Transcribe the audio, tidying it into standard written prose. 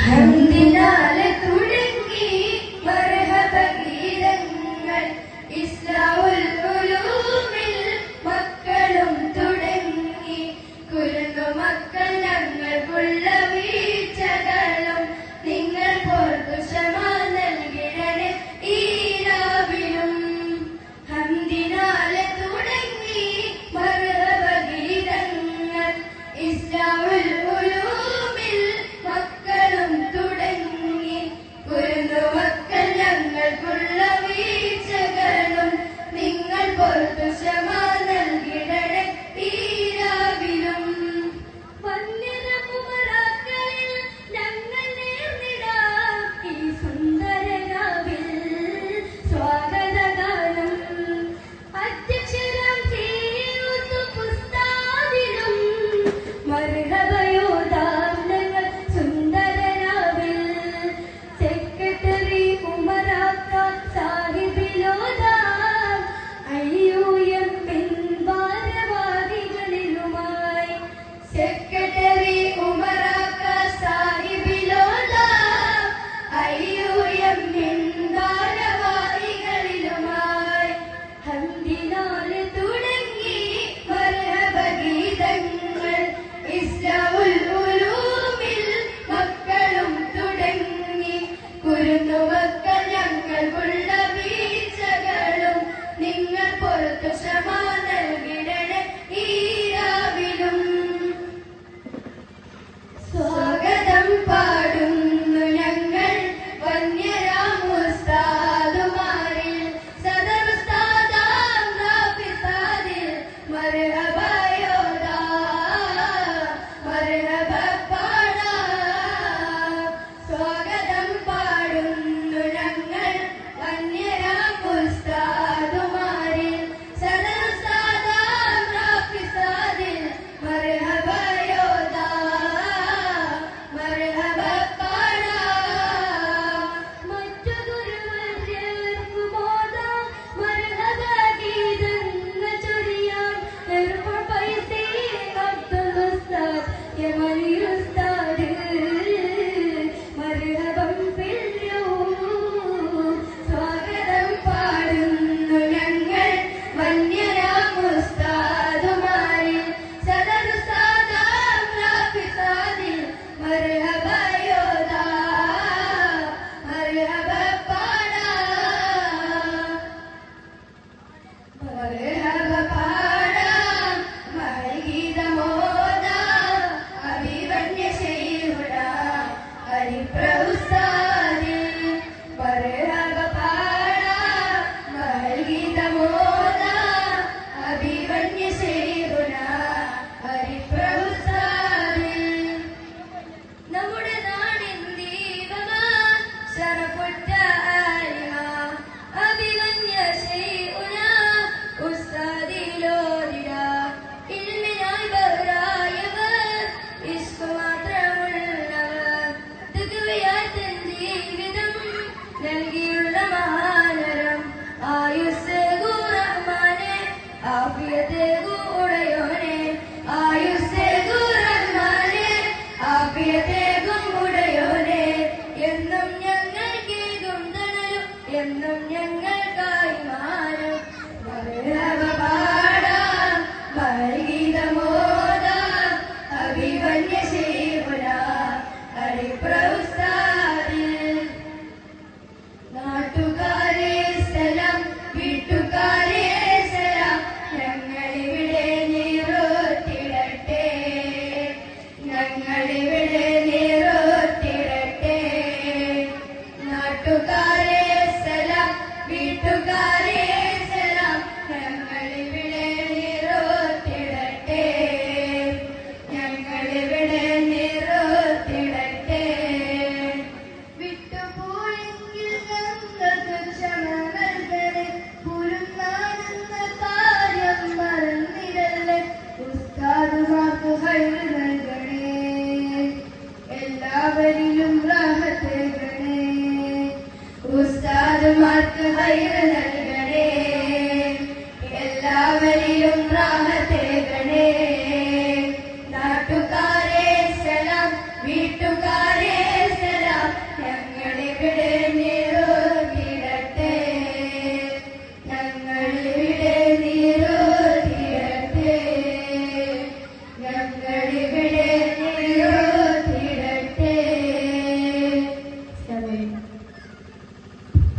ഹംദിനാലെ തുടങ്ങി മർഹബ ഗീതങ്ങൾ ഇസ്ലാമുൽ ഉലൂമിൽ മക്കളും തുടങ്ങി കുരുന്നു മക്കൾ ഞങ്ങൾക്കുള്ള വീഴ്ചകളും നിങ്ങൾ പോർത്തു ക്ഷമ നൽകിടണേ ഈ രാവിലും. ഹംദിനാലെ തുടങ്ങി മർഹബ ഗീതങ്ങൾ ഇസ്ലാമുൽ ഉലൂമിൽ മക്കളും തുടങ്ങി കുരുന്നു മക്കൾ ഞങ്ങൾക്കുള്ള വീഴ്ചകളും നിങ്ങൾ പോർത്തു ക്ഷമ നൽകിടണേ ഈ രാവിലും. വന്യതകുമരാക്കളിൽ ഞങ്ങൾ നേർന്നിടാം ഈ സുന്ദരരാവിൽ സ്വാഗതഗാനം. അധ്യക്ഷരാം പുസ്താദിലും മർഹബയോദാം ഞങ്ങൾ സുന്ദരരാവിൽ. സെക്രട്ടറി ഉമറാക്ക സാഹിബിലോദാം IUM ഭാരവാഹികളിലുമായി. സെക്രട്ടറി ഉമറാക്ക സാഹിബിലോദാം IUM ഭാരവാഹികളിലുമായി. ഹംദിനാലെ തുടങ്ങി മർഹബ ഗീതങ്ങൾ ഇസ്ലാമുൽ ഉലൂമിൽ മക്കളും തുടങ്ങി കുരുന്നു മക്കൾ ഞങ്ങൾക്കുള്ള വീഴ്ചകളും നിങ്ങൾ പുറത്തു ക്ഷമ നൽകിടണേ ഈ രാവിലും. സ്വാഗതം പാടുന്നു ഞങ്ങൾ വന്യരാം ഉസ്താദുമാരിൽ സദറുസ്താദാം റാഫിസാദിൽ മർഹബ യോദാ മർഹബ പാടാം. സ്വാഗതം പാടുന്നു ഞങ്ങൾ വന്യരാം ഉസ്താദുമാരിൽ സദറുസ്താദാം റാഫിസാദിൽ മർഹബ യോദാ മർഹബ പാടാം. മറ്റു ഗുരുവര്യർക്കു മോദാം മർഹബ ഗീതങ്ങൾ ചൊരിയാം. എർഫ ഫൈസി അബ്ദുൽ ഉസ്താദ് യമനി ഉസ്താദ് മർഹബം ഫിൽയൂം. സ്വാഗതം പാടുന്നു ഞങ്ങൾ വന്യരാം ഉസ്താദുമാരിൽ സദറുസ്താദാം റാഫിസാദിൽ മർഹബ യോദാ മർഹബ പാടാം. മർഹബ പാടാം മഹഗീതമോദാം അഭിവന്യ ശൈഖുനാ ഹരിപ്രഭുസ്താദിൽ. മർഹബ പാടാം മഹഗീതമോദാം അഭിവന്യ ശൈഖുനാ ഹരിപ്രഭുസ്താദിൽ. നമ്മുടെ നാടിൻ ദീപമാൻ ശരഫുറ്റ ആലിമ അഭിവന്യ ശൈഖുനാ ഉസ്താദിലോദിര. ഇൽമിനായി ബഹ്റായവർ ഇഷ്ക് മാത്രമുള്ളവർ തികവയായി തൻ ജീവിതം നൽകിയുള്ള മഹാനരം. ആയുസ്സേകൂ റഹ്മാനെ ആഫിയത്തേകൂ ഉടയോനെ. ആയുസ്സേകൂ റഹ്മാനെ ആഫിയത്തേകും ഉടയോനെ. എന്നും ഞങ്ങൾക്കേകും തണലും എന്നും ഞങ്ങൾക്കായി മാനം. മർഹബ പാടാം മഹഗീതമോദാം അഭിവന്യ ശൈഖുനാ ഹരിപ്രഭുസ്താദിൽ. നാട്ടുകാരെ സലാം വീട്ടുകാരെ സലാം ഞങ്ങളിവിടെ നീറോത്തിടട്ടെ ഞങ്ങളിവിടെ നീറോത്തിടട്ടെ. നാട്ടുകാരെ സലാം വീട്ടുകാരെ സലാം ഞങ്ങളിവിടെ നീറോത്തിടട്ടെ ഞങ്ങളിവിടെ നീറോത്തിടട്ടെ. വിട്ടുപോയെങ്കിൽ ഞങ്ങൾക്ക് ക്ഷമ നൽകണേ. പുരുന്നാണെന്ന കാര്യം മറന്നിടല്ലേ. ഉസ്താദുമാർക്ക് ഹൈർ